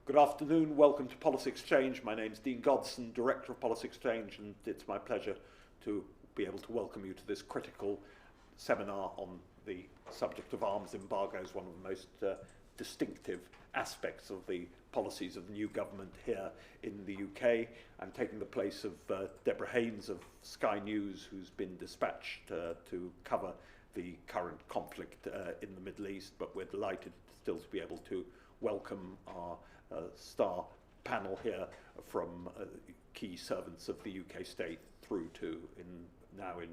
Good afternoon, welcome to Policy Exchange. My name is Dean Godson, Director of Policy Exchange, and it's my pleasure to be able to welcome you to this critical seminar on the subject of arms embargoes, one of the most distinctive aspects of the policies of the new government here in the UK. I'm taking the place of Deborah Haynes of Sky News, who's been dispatched to cover the current conflict in the Middle East, but we're delighted still to be able to welcome our star panel here from key servants of the UK state through to now in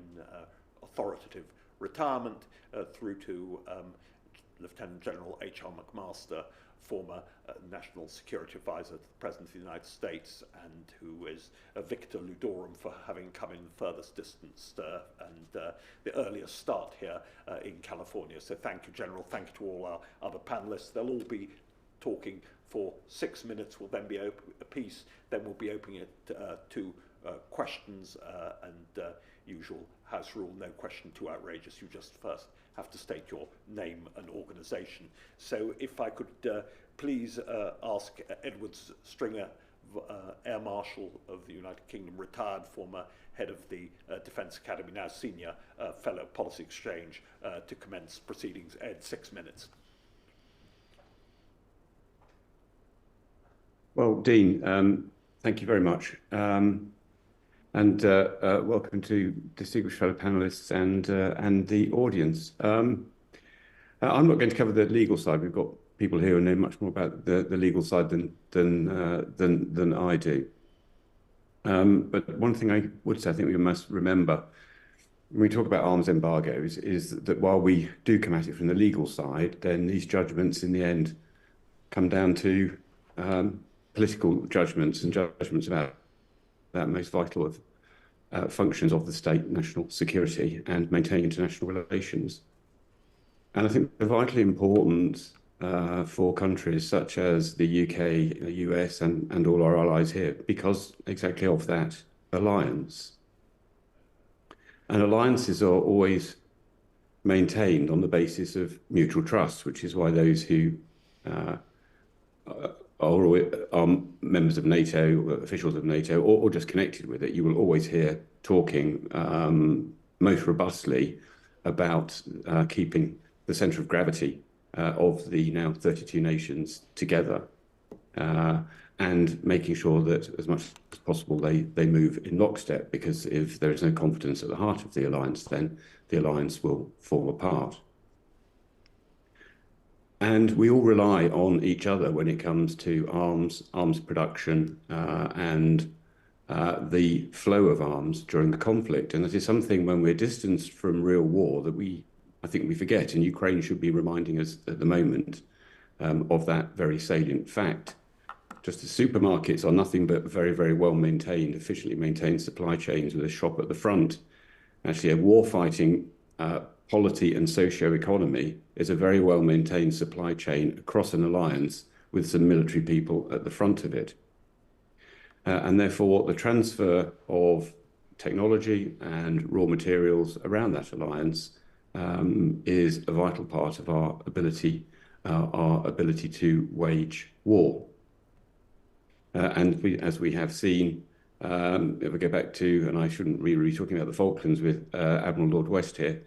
authoritative retirement through to Lieutenant General HR McMaster, former National Security Advisor to the President of the United States, and who is Victor Ludorum for having come in the furthest distance and the earliest start here in California. So thank you, General. Thank you to all our other panelists. They'll all be talking for 6 minutes. We'll then be a piece. Then we'll be opening it to questions and usual house rule, no question too outrageous. You just first have to state your name and organisation. So if I could please ask Edward Stringer, Air Marshal of the United Kingdom, retired, former head of the Defence Academy, now senior fellow Policy Exchange, to commence proceedings. Ed, 6 minutes. Well, Dean, thank you very much. And welcome to distinguished fellow panelists and the audience. I'm not going to cover the legal side. We've got people here who know much more about the legal side than I do. But one thing I would say, I think we must remember when we talk about arms embargoes, is that while we do come at it from the legal side, then these judgments in the end come down to political judgments and judgments about that most vital of functions of the state, national security, and maintaining international relations. And I think they're vitally important for countries such as the UK, the US, and all our allies here, because exactly of that alliance. And alliances are always maintained on the basis of mutual trust, which is why those who are members of NATO, officials of NATO, or just connected with it, you will always hear talking most robustly about keeping the centre of gravity of the now 32 nations together and making sure that as much as possible they move in lockstep, because if there is no confidence at the heart of the alliance, then the alliance will fall apart. And we all rely on each other when it comes to arms production and the flow of arms during the conflict. And that is something, when we're distanced from real war, that I think we forget. And Ukraine should be reminding us at the moment of that very salient fact. Just as supermarkets are nothing but very, very well maintained, efficiently maintained supply chains with a shop at the front, actually a war-fighting polity and socio-economy is a very well-maintained supply chain across an alliance with some military people at the front of it. And therefore, the transfer of technology and raw materials around that alliance is a vital part of our ability to wage war. And as we have seen, if we go back to, and I shouldn't really be talking about the Falklands with Admiral Lord West here,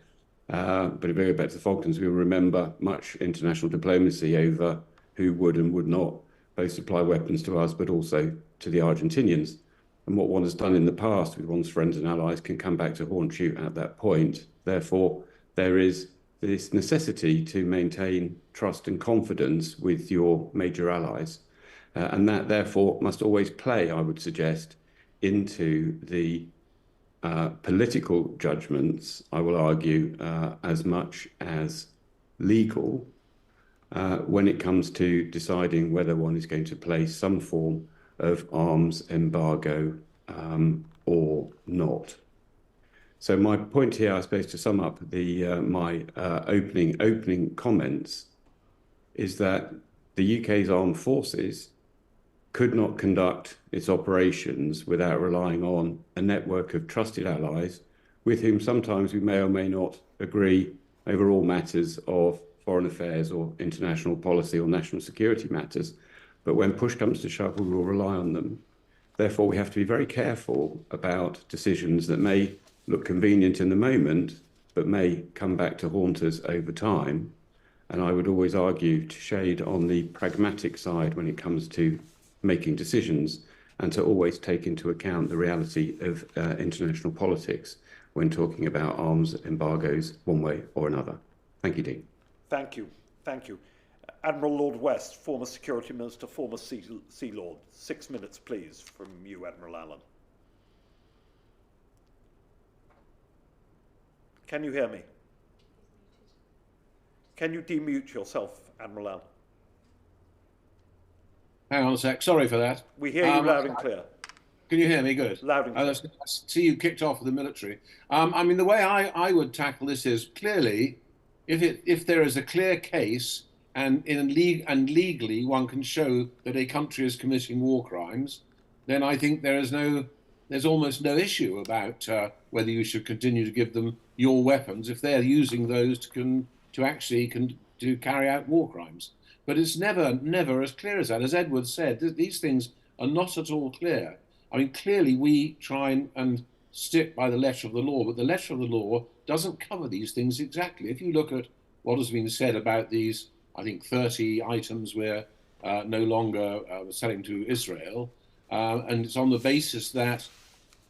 but if we go back to the Falklands, we will remember much international diplomacy over who would and would not both supply weapons to us, but also to the Argentinians. And what one has done in the past with one's friends and allies can come back to haunt you at that point. Therefore, there is this necessity to maintain trust and confidence with your major allies. And that, therefore, must always play, I would suggest, into the political judgments, I will argue, as much as legal, when it comes to deciding whether one is going to place some form of arms embargo or not. So my point here, I suppose, to sum up my opening comments, is that the UK's armed forces could not conduct its operations without relying on a network of trusted allies with whom sometimes we may or may not agree over all matters of foreign affairs or international policy or national security matters, but when push comes to shove, we will rely on them. Therefore, we have to be very careful about decisions that may look convenient in the moment, but may come back to haunt us over time. And I would always argue to shade on the pragmatic side when it comes to making decisions, and to always take into account the reality of international politics when talking about arms embargoes one way or another. Thank you, Dean. Thank you. Thank you. Admiral Lord West, former Security Minister, former Sea Lord. 6 minutes, please, from you, Admiral Allen. Can you hear me? Can you demute yourself, Admiral Allen? Hang on a sec. Sorry for that. We hear you loud and clear. Can you hear me? Good. Loud and clear. I see you kicked off with the military. I mean, the way I would tackle this is clearly, if there is a clear case and legally one can show that a country is committing war crimes, then I think there's almost no issue about whether you should continue to give them your weapons if they're using those to carry out war crimes. But it's never as clear as that. As Edward said, these things are not at all clear. I mean, clearly we try and stick by the letter of the law, but the letter of the law doesn't cover these things exactly. If you look at what has been said about these, I think 30 items we're no longer selling to Israel, and it's on the basis that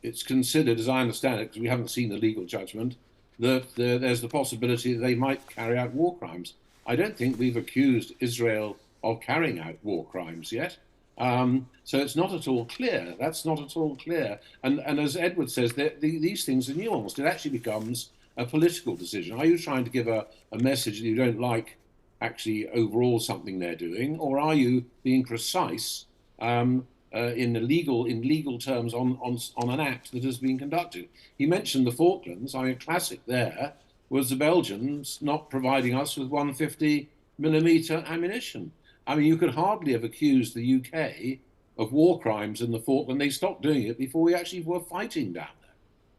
it's considered, as I understand it, because we haven't seen the legal judgment, that there's the possibility that they might carry out war crimes. I don't think we've accused Israel of carrying out war crimes yet. So it's not at all clear. That's not at all clear. And as Edward says, these things are nuanced. It actually becomes a political decision. Are you trying to give a message that you don't like actually overall something they're doing, or are you being precise in legal terms on an act that has been conducted? He mentioned the Falklands. I mean, classic there was the Belgians not providing us with 150mm ammunition. I mean, you could hardly have accused the UK of war crimes in the Falklands. They stopped doing it before we actually were fighting down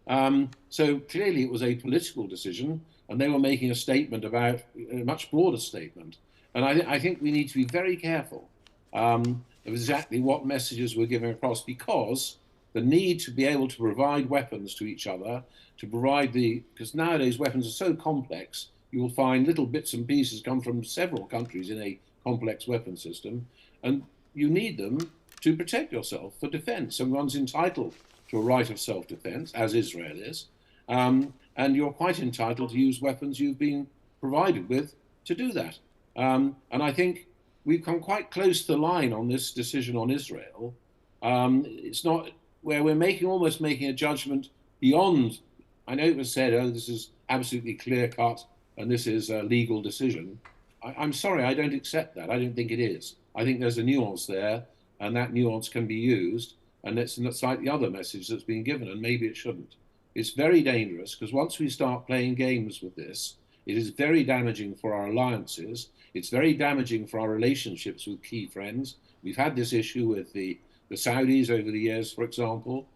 there. So clearly it was a political decision, and they were making a statement about a much broader statement. And I think we need to be very careful of exactly what messages we're giving across, because the need to be able to provide weapons to each other, because nowadays weapons are so complex, you will find little bits and pieces come from several countries in a complex weapon system, and you need them to protect yourself for defense. And one's entitled to a right of self-defense, as Israel is, and you're quite entitled to use weapons you've been provided with to do that. And I think we've come quite close to the line on this decision on Israel. It's not where we're almost making a judgment beyond. I know it was said, oh, this is absolutely clear-cut and this is a legal decision. I'm sorry, I don't accept that. I don't think it is. I think there's a nuance there, and that nuance can be used, and it's like the other message that's been given, and maybe it shouldn't. It's very dangerous, because once we start playing games with this, it is very damaging for our alliances. It's very damaging for our relationships with key friends. We've had this issue with the Saudis over the years, for example.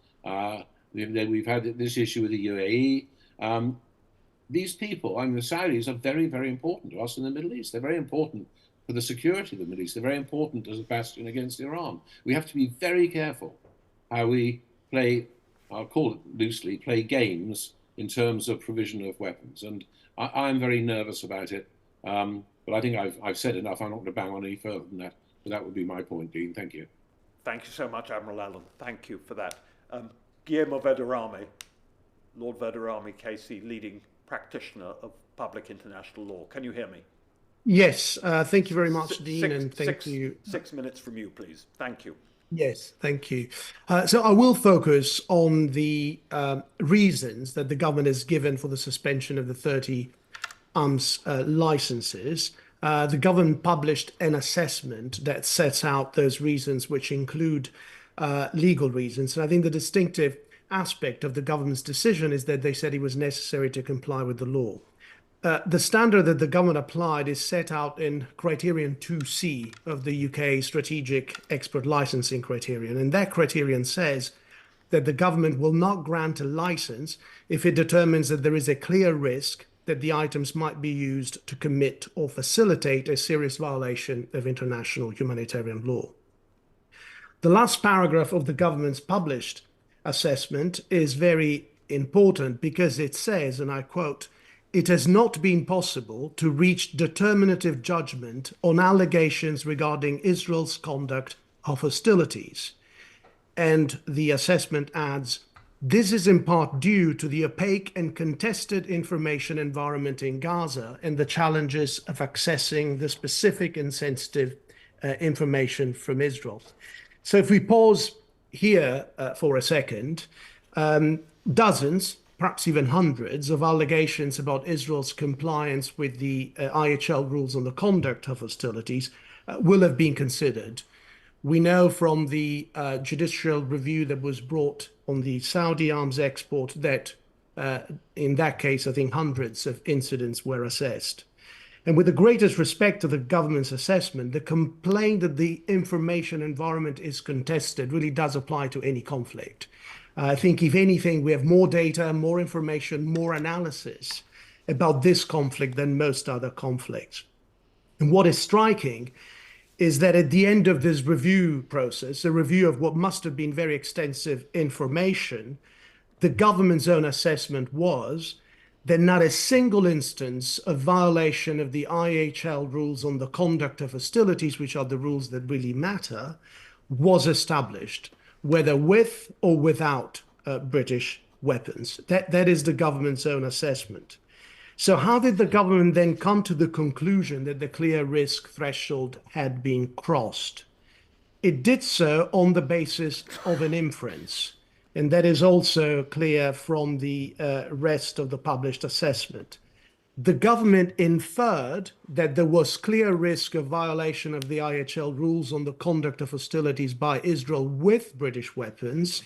We've had this issue with the UAE. These people, I mean, the Saudis are very, very important to us in the Middle East. They're very important for the security of the Middle East. They're very important as a bastion against Iran. We have to be very careful how we play, I'll call it loosely, play games in terms of provision of weapons. And I'm very nervous about it. But I think I've said enough. I'm not going to bang on any further than that. But that would be my point, Dean. Thank you. Thank you so much, Admiral Allen. Thank you for that. Guillermo Verdirame, Lord Verdirame KC, leading practitioner of public international law. Can you hear me? Yes, thank you very much, Dean, and thank you. 6 minutes from you, please. Thank you. Yes, thank you. So I will focus on the reasons that the government has given for the suspension of the 30 arms licenses. The government published an assessment that sets out those reasons, which include legal reasons. And I think the distinctive aspect of the government's decision is that they said it was necessary to comply with the law. The standard that the government applied is set out in criterion 2C of the UK strategic export licensing criterion. And that criterion says that the government will not grant a license if it determines that there is a clear risk that the items might be used to commit or facilitate a serious violation of international humanitarian law. The last paragraph of the government's published assessment is very important because it says, and I quote, "It has not been possible to reach determinative judgment on allegations regarding Israel's conduct of hostilities." And the assessment adds, "This is in part due to the opaque and contested information environment in Gaza and the challenges of accessing the specific and sensitive information from Israel." So if we pause here for a second, dozens, perhaps even hundreds of allegations about Israel's compliance with the IHL rules on the conduct of hostilities will have been considered. We know from the judicial review that was brought on the Saudi arms export that in that case, I think hundreds of incidents were assessed. And with the greatest respect to the government's assessment, the complaint that the information environment is contested really does apply to any conflict. I think, if anything, we have more data, more information, more analysis about this conflict than most other conflicts. And what is striking is that at the end of this review process, a review of what must have been very extensive information, the government's own assessment was that not a single instance of violation of the IHL rules on the conduct of hostilities, which are the rules that really matter, was established, whether with or without British weapons. That is the government's own assessment. So how did the government then come to the conclusion that the clear risk threshold had been crossed? It did so on the basis of an inference. And that is also clear from the rest of the published assessment. The government inferred that there was clear risk of violation of the IHL rules on the conduct of hostilities by Israel with British weapons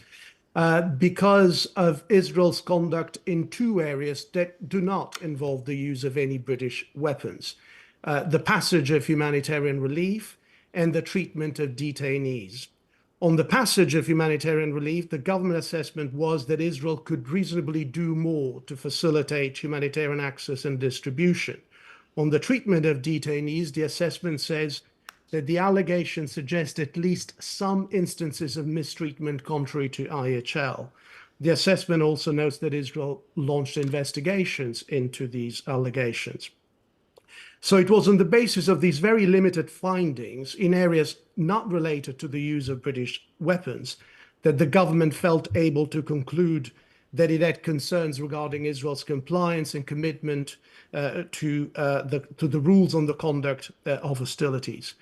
because of Israel's conduct in two areas that do not involve the use of any British weapons: the passage of humanitarian relief and the treatment of detainees. On the passage of humanitarian relief, the government assessment was that Israel could reasonably do more to facilitate humanitarian access and distribution. On the treatment of detainees, the assessment says that the allegations suggest at least some instances of mistreatment contrary to IHL. The assessment also notes that Israel launched investigations into these allegations. So it was on the basis of these very limited findings in areas not related to the use of British weapons that the government felt able to conclude that it had concerns regarding Israel's compliance and commitment to the rules on the conduct of hostilities.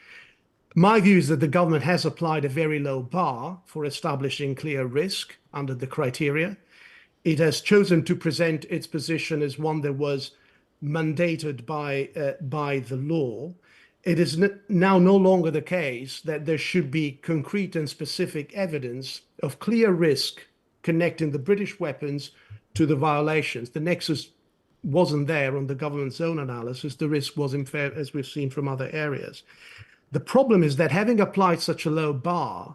My view is that the government has applied a very low bar for establishing clear risk under the criteria. It has chosen to present its position as one that was mandated by the law. It is now no longer the case that there should be concrete and specific evidence of clear risk connecting the British weapons to the violations. The nexus wasn't there on the government's own analysis. The risk was unfair, as we've seen from other areas. The problem is that having applied such a low bar,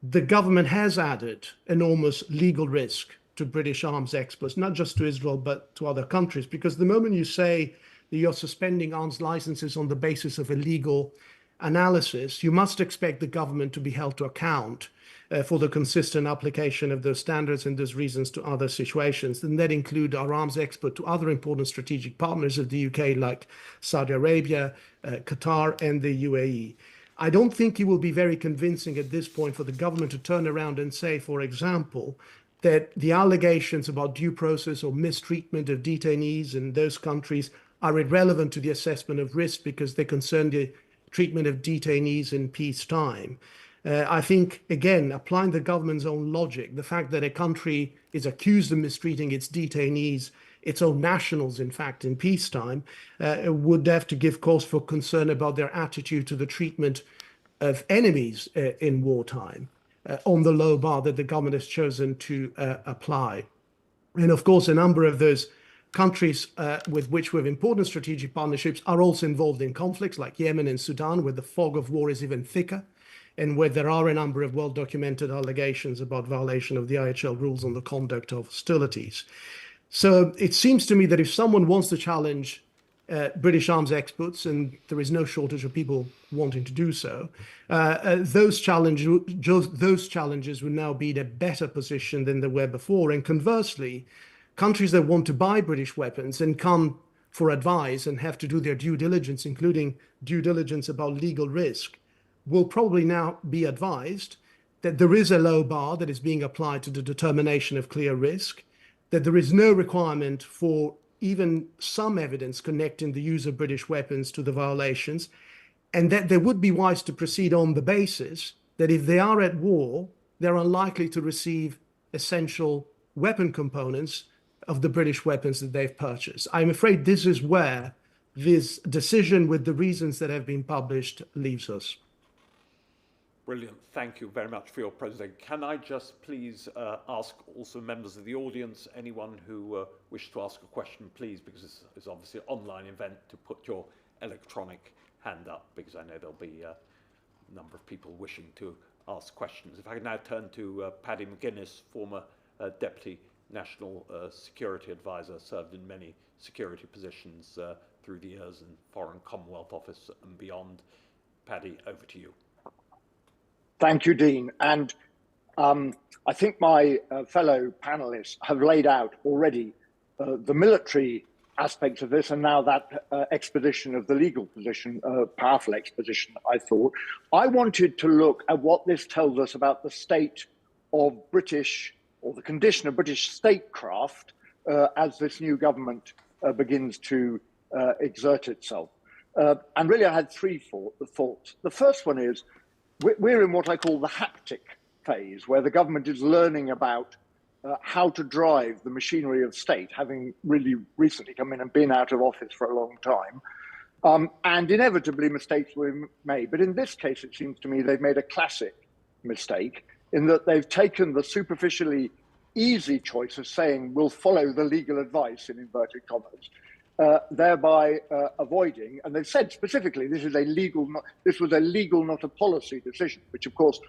the government has added enormous legal risk to British arms exports, not just to Israel, but to other countries. Because the moment you say that you're suspending arms licenses on the basis of a legal analysis, you must expect the government to be held to account for the consistent application of those standards and those reasons to other situations. And that include our arms export to other important strategic partners of the UK, like Saudi Arabia, Qatar, and the UAE. I don't think it will be very convincing at this point for the government to turn around and say, for example, that the allegations about due process or mistreatment of detainees in those countries are irrelevant to the assessment of risk because they concern the treatment of detainees in peacetime. I think, again, applying the government's own logic, the fact that a country is accused of mistreating its detainees, its own nationals, in fact, in peacetime, would have to give cause for concern about their attitude to the treatment of enemies in wartime. On the low bar that the government has chosen to apply. And of course, a number of those countries with which we have important strategic partnerships are also involved in conflicts like Yemen and Sudan, where the fog of war is even thicker, and where there are a number of well-documented allegations about violation of the IHL rules on the conduct of hostilities. So it seems to me that if someone wants to challenge British arms exports, and there is no shortage of people wanting to do so. Those challenges will now be in a better position than they were before. And conversely, countries that want to buy British weapons and come for advice and have to do their due diligence, including due diligence about legal risk, will probably now be advised that there is a low bar that is being applied to the determination of clear risk, that there is no requirement for even some evidence connecting the use of British weapons to the violations, and that they would be wise to proceed on the basis that if they are at war, they're unlikely to receive essential weapon components of the British weapons that they've purchased. I'm afraid this is where this decision with the reasons that have been published leaves us. Brilliant. Thank you very much for your presentation. Can I just please ask also members of the audience, anyone who wishes to ask a question, please, because this is obviously an online event, to put your electronic hand up, because I know there'll be a number of people wishing to ask questions. If I can now turn to Paddy McGuinness, former Deputy National Security Advisor, served in many security positions through the years in Foreign Commonwealth Office and beyond. Paddy, over to you. Thank you, Dean. And I think my fellow panelists have laid out already the military aspects of this, and now that exposition of the legal position, powerful exposition, I thought. I wanted to look at what this tells us about the state of British, or the condition of British statecraft as this new government begins to exert itself. And really I had three thoughts. The first one is, we're in what I call the haptic phase, where the government is learning about how to drive the machinery of state, having really recently come in and been out of office for a long time. And inevitably mistakes were made. But in this case, it seems to me they've made a classic mistake in that they've taken the superficially easy choice of saying we'll follow the legal advice, in inverted commas, thereby avoiding, and they've said specifically this was a legal, not a policy decision, which of course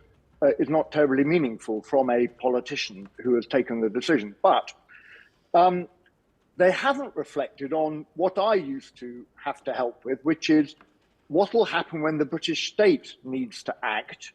is not terribly meaningful from a politician who has taken the decision. But they haven't reflected on what I used to have to help with, which is what will happen when the British state needs to act,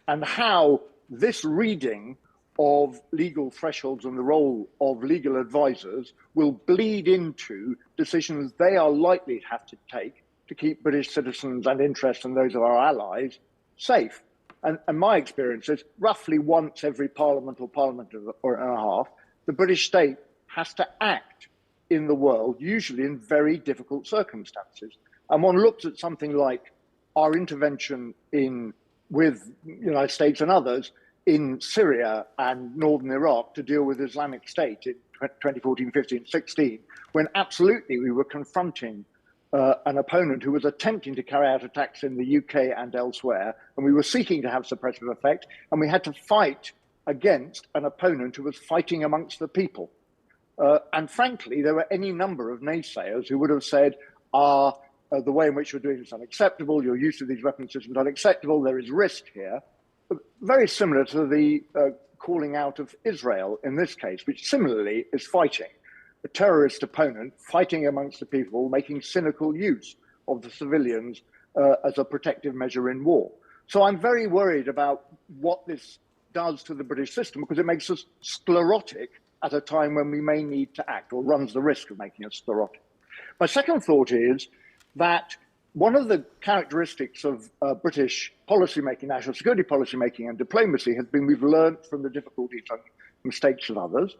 and how this reading of legal thresholds and the role of legal advisors will bleed into decisions they are likely to have to take to keep British citizens and interests and those of our allies safe. And my experience is roughly once every parliament or parliament or and a half, the British state has to act in the world, usually in very difficult circumstances. And one looks at something like our intervention with the United States and others in Syria and northern Iraq to deal with Islamic State in 2014, 15, 16, when absolutely we were confronting an opponent who was attempting to carry out attacks in the UK and elsewhere, and we were seeking to have suppressive effect, and we had to fight against an opponent who was fighting amongst the people. And frankly, there were any number of naysayers who would have said, the way in which you're doing this is unacceptable, your use of these weapon systems is unacceptable, there is risk here. Very similar to the calling out of Israel in this case, which similarly is fighting a terrorist opponent, fighting amongst the people, making cynical use of the civilians as a protective measure in war. So I'm very worried about what this does to the British system, because it makes us sclerotic at a time when we may need to act, or runs the risk of making us sclerotic. My second thought is that one of the characteristics of British policymaking, national security policymaking and diplomacy has been we've learned from the difficulties and mistakes of others.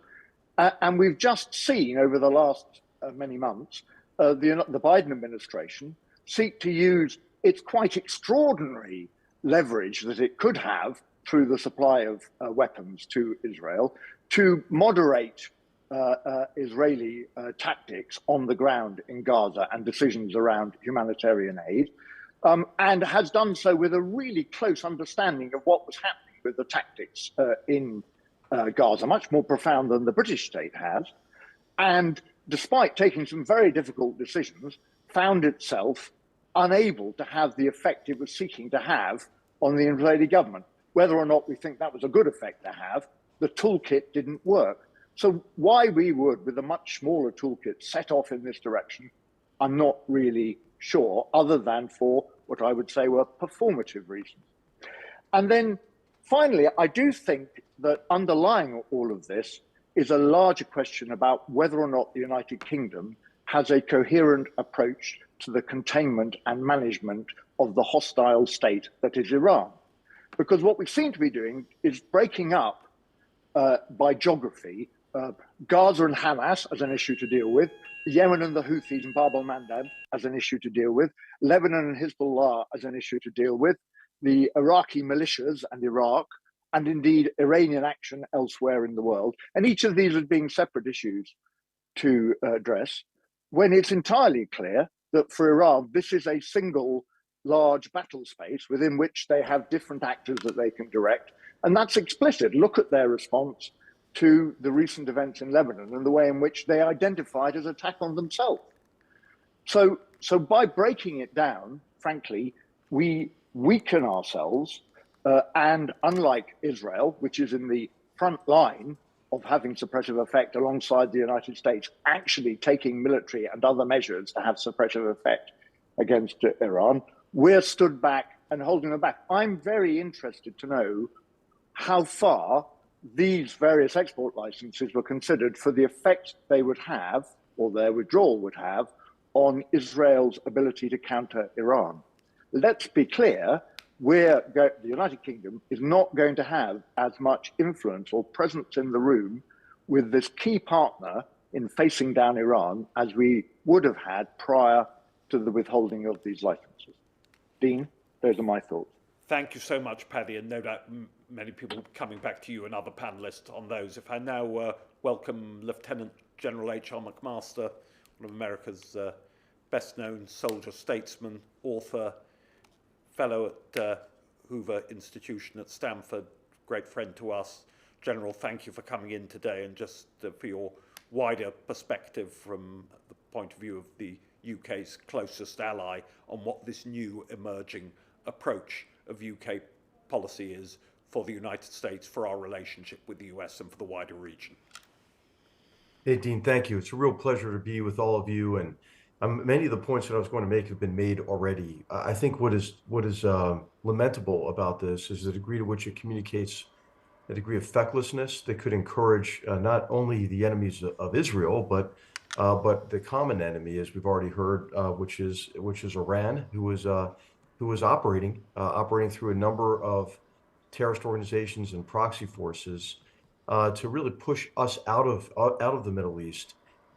And we've just seen over the last many months, the Biden administration seek to use its quite extraordinary leverage that it could have through the supply of weapons to Israel to moderate Israeli tactics on the ground in Gaza and decisions around humanitarian aid, and has done so with a really close understanding of what was happening with the tactics in Gaza, much more profound than the British state has. And despite taking some very difficult decisions, found itself unable to have the effect it was seeking to have on the Israeli government. Whether or not we think that was a good effect to have, the toolkit didn't work. So why we would, with a much smaller toolkit, set off in this direction, I'm not really sure, other than for what I would say were performative reasons. And then finally, I do think that underlying all of this is a larger question about whether or not the United Kingdom has a coherent approach to the containment and management of the hostile state that is Iran. Because what we seem to be doing is breaking up by geography, Gaza and Hamas as an issue to deal with, Yemen and the Houthis and Bab al-Mandab as an issue to deal with, Lebanon and Hezbollah as an issue to deal with, the Iraqi militias and Iraq, and indeed Iranian action elsewhere in the world. And each of these as being separate issues to address, when it's entirely clear that for Iran, this is a single large battle space within which they have different actors that they can direct. And that's explicit. Look at their response to the recent events in Lebanon and the way in which they identified as attack on themselves. So by breaking it down, frankly, we weaken ourselves. And unlike Israel, which is in the front line of having suppressive effect alongside the United States, actually taking military and other measures to have suppressive effect against Iran, we're stood back and holding them back. I'm very interested to know how far these various export licenses were considered for the effect they would have, or their withdrawal would have, on Israel's ability to counter Iran. Let's be clear, the United Kingdom is not going to have as much influence or presence in the room with this key partner in facing down Iran as we would have had prior to the withholding of these licenses. Dean, those are my thoughts. Thank you so much, Paddy, and no doubt many people coming back to you and other panellists on those. If I now welcome Lieutenant General HR McMaster, one of America's best-known soldier statesman, author, fellow at Hoover Institution at Stanford, great friend to us. General, thank you for coming in today and just for your wider perspective from the point of view of the UK's closest ally on what this new emerging approach of UK policy is for the United States, for our relationship with the US and for the wider region. Hey, Dean, thank you. It's a real pleasure to be with all of you. And many of the points that I was going to make have been made already. I think what is lamentable about this is the degree to which it communicates a degree of fecklessness that could encourage not only the enemies of Israel, but the common enemy, as we've already heard, which is Iran, who was operating through a number of terrorist organizations and proxy forces to really push us out of the Middle East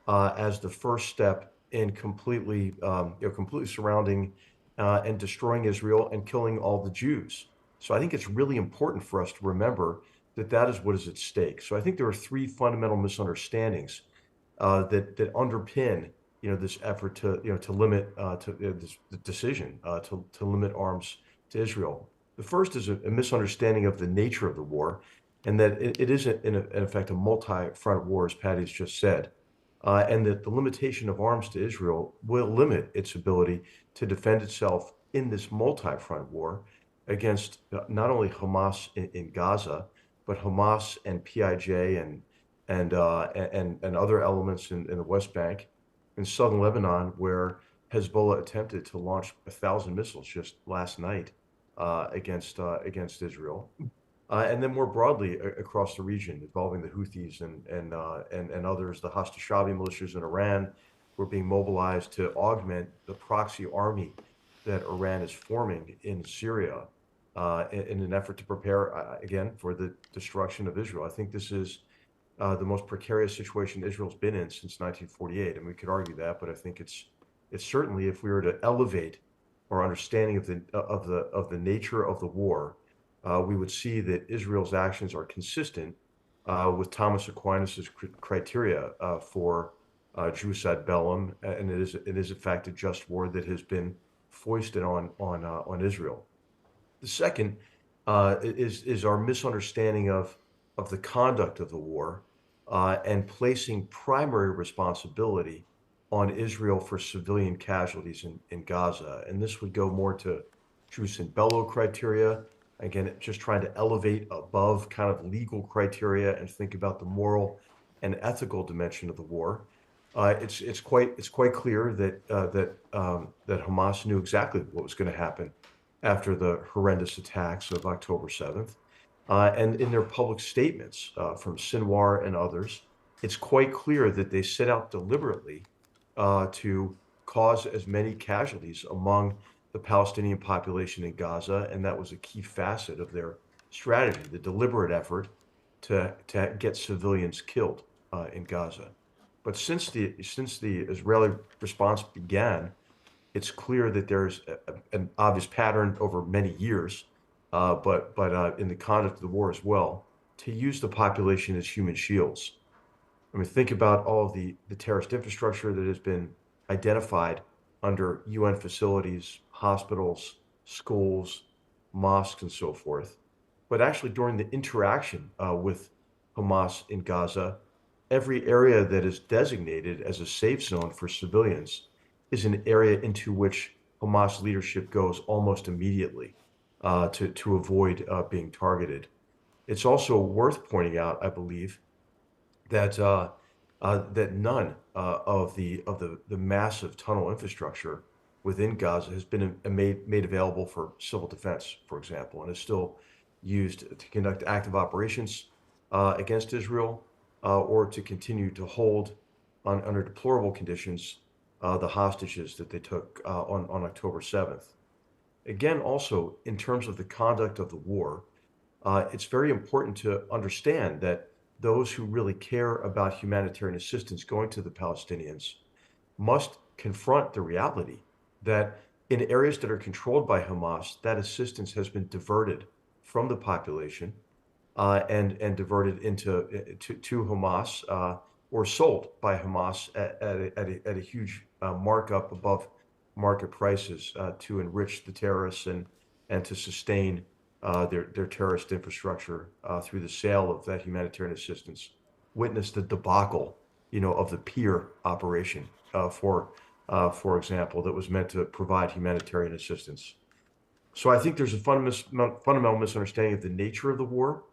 as the first step in completely surrounding and destroying Israel and killing all the Jews. So I think it's really important for us to remember that is what is at stake. So I think there are three fundamental misunderstandings that underpin this effort to limit this decision to limit arms to Israel. The first is a misunderstanding of the nature of the war, and that it is in effect a multi-front war, as Paddy's just said, and that the limitation of arms to Israel will limit its ability to defend itself in this multi-front war against not only Hamas in Gaza, but Hamas and PIJ and other elements in the West Bank, in southern Lebanon, where Hezbollah attempted to launch 1,000 missiles just last night against Israel, and then more broadly across the region, involving the Houthis and others, the Hashd-e-Shaabi militias in Iran, were being mobilized to augment the proxy army that Iran is forming in Syria in an effort to prepare again for the destruction of Israel. I think this is the most precarious situation Israel's been in since 1948, and we could argue that, but I think it's certainly, if we were to elevate our understanding of the nature of the war, we would see that Israel's actions are consistent with Thomas Aquinas's criteria for jus ad bellum, and it is in fact a just war that has been foisted on Israel. The second is our misunderstanding of the conduct of the war and placing primary responsibility on Israel for civilian casualties in Gaza. And this would go more to jus in bello criteria, again, just trying to elevate above kind of legal criteria and think about the moral and ethical dimension of the war. It's quite clear that Hamas knew exactly what was going to happen after the horrendous attacks of October 7th. And in their public statements from Sinwar and others, it's quite clear that they set out deliberately to cause as many casualties among the Palestinian population in Gaza, and that was a key facet of their strategy, the deliberate effort to get civilians killed in Gaza. But since the Israeli response began, it's clear that there's an obvious pattern over many years, but in the conduct of the war as well, to use the population as human shields. I mean, think about all of the terrorist infrastructure that has been identified under UN facilities, hospitals, schools, mosques, and so forth. But actually, during the interaction with Hamas in Gaza, every area that is designated as a safe zone for civilians is an area into which Hamas leadership goes almost immediately to avoid being targeted. It's also worth pointing out, I believe, that that none of the massive tunnel infrastructure within Gaza has been made available for civil defense, for example, and is still used to conduct active operations against Israel or to continue to hold under deplorable conditions the hostages that they took on October 7th. Again, also in terms of the conduct of the war, it's very important to understand that those who really care about humanitarian assistance going to the Palestinians must confront the reality that in areas that are controlled by Hamas, that assistance has been diverted from the population and diverted to Hamas or sold by Hamas at a huge markup above market prices to enrich the terrorists and to sustain their terrorist infrastructure through the sale of that humanitarian assistance. Witness the debacle, of the Pier operation, for example, that was meant to provide humanitarian assistance. So I think there's a fundamental misunderstanding of the nature of the war,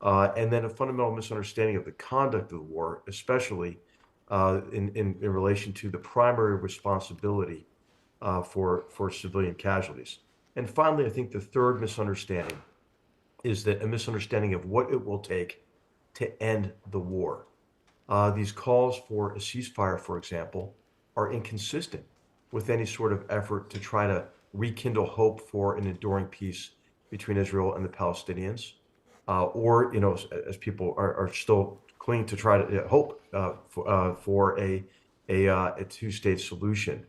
and then a fundamental misunderstanding of the conduct of the war, especially in relation to the primary responsibility for civilian casualties. And finally, I think the third misunderstanding is that a misunderstanding of what it will take to end the war. These calls for a ceasefire, for example, are inconsistent with any sort of effort to try to rekindle hope for an enduring peace between Israel and the Palestinians, or as people are still clinging to try to hope for a two-state solution.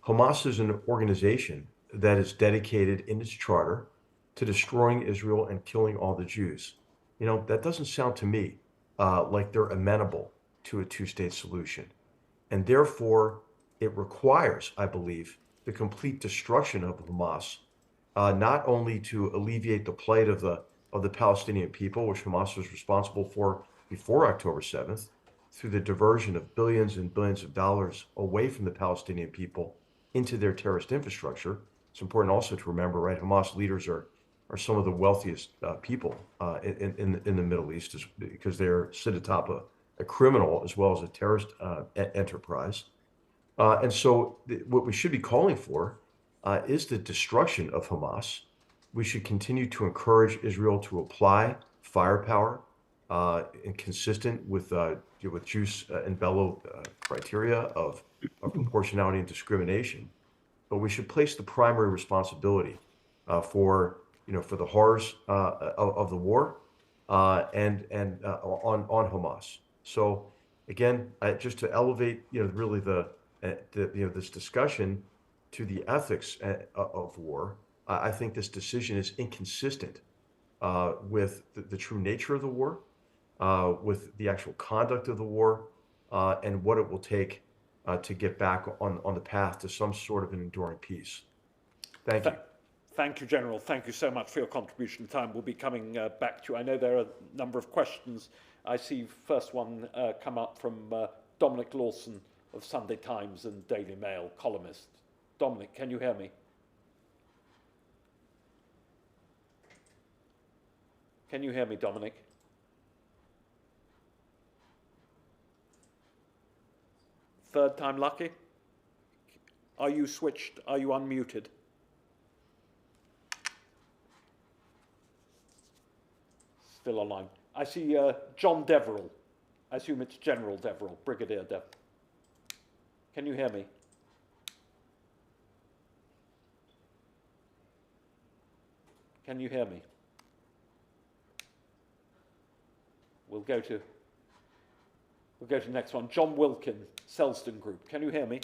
Hamas is an organization that is dedicated in its charter to destroying Israel and killing all the Jews. That doesn't sound to me like they're amenable to a two-state solution. And therefore, it requires, I believe, the complete destruction of Hamas, not only to alleviate the plight of the Palestinian people, which Hamas was responsible for before October 7th, through the diversion of billions and billions of dollars away from the Palestinian people into their terrorist infrastructure. It's important also to remember, right, Hamas leaders are some of the wealthiest people in the Middle East because they're sit atop a criminal as well as a terrorist enterprise. And so what we should be calling for is the destruction of Hamas. We should continue to encourage Israel to apply firepower and consistent with jus and bello criteria of proportionality and discrimination. But we should place the primary responsibility for the horrors of the war and on Hamas. So again, just to elevate really this discussion to the ethics of war, I think this decision is inconsistent with the true nature of the war, with the actual conduct of the war, and what it will take to get back on the path to some sort of an enduring peace. Thank you. Thank you, General. Thank you so much for your contribution. Time will be coming back to you. I know there are a number of questions. I see first one come up from Dominic Lawson of Sunday Times and Daily Mail, columnist. Dominic, can you hear me? Can you hear me, Dominic? Third time lucky. Are you switched? Are you unmuted? Still online. I see John Deverill. I assume it's General Deverill, Brigadier Deverill. Can you hear me? Can you hear me? We'll go to the next one. John Wilkin, Selsdon Group. Can you hear me?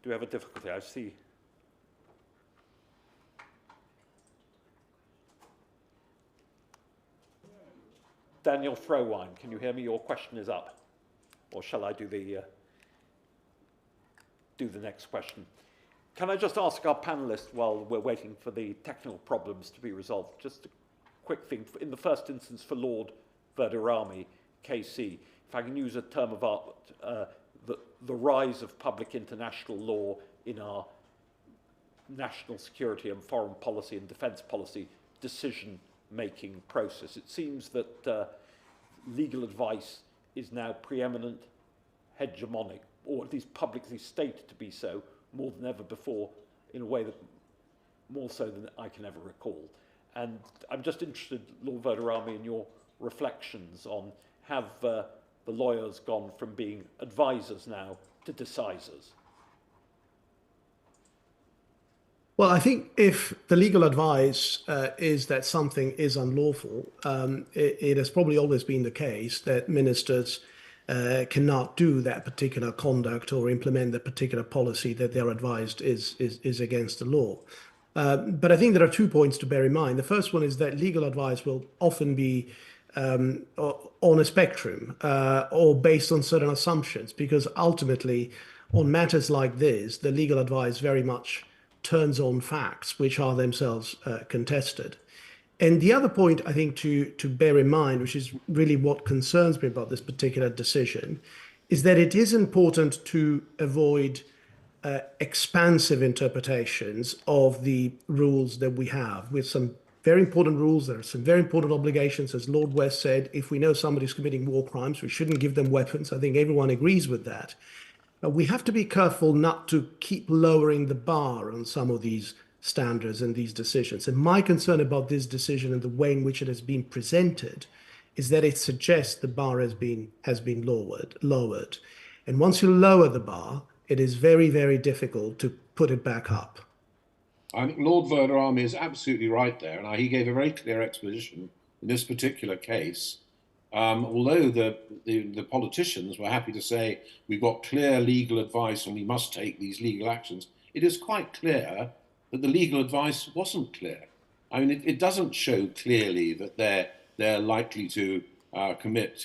Do we have a difficulty? I see. Daniel Frowine, can you hear me? Your question is up. Or shall I do the next question? Can I just ask our panelists, while we're waiting for the technical problems to be resolved, just a quick thing. In the first instance, for Lord Verdirame KC, if I can use a term of art, the rise of public international law in our national security and foreign policy and defence policy decision-making process. It seems that legal advice is now preeminent, hegemonic, or at least publicly stated to be so, more than ever before, in a way that more so than I can ever recall. And I'm just interested, Lord Verdirame, in your reflections on have the lawyers gone from being advisors now to decisors? Well, I think if the legal advice is that something is unlawful, it has probably always been the case that ministers cannot do that particular conduct or implement the particular policy that they're advised is against the law. But I think there are 2 points to bear in mind. The first one is that legal advice will often be on a spectrum or based on certain assumptions, because ultimately on matters like this, the legal advice very much turns on facts which are themselves contested. And the other point I think to bear in mind, which is really what concerns me about this particular decision, is that it is important to avoid expansive interpretations of the rules that we have. With some very important rules, there are some very important obligations. As Lord West said, if we know somebody's committing war crimes, we shouldn't give them weapons. I think everyone agrees with that. We have to be careful not to keep lowering the bar on some of these standards and these decisions. And my concern about this decision and the way in which it has been presented is that it suggests the bar has been lowered. And once you lower the bar, it is very, very difficult to put it back up. I think Lord Verdirame is absolutely right there, and he gave a very clear exposition in this particular case. Although the politicians were happy to say we've got clear legal advice and we must take these legal actions, it is quite clear that the legal advice wasn't clear. I mean, it doesn't show clearly that they're likely to commit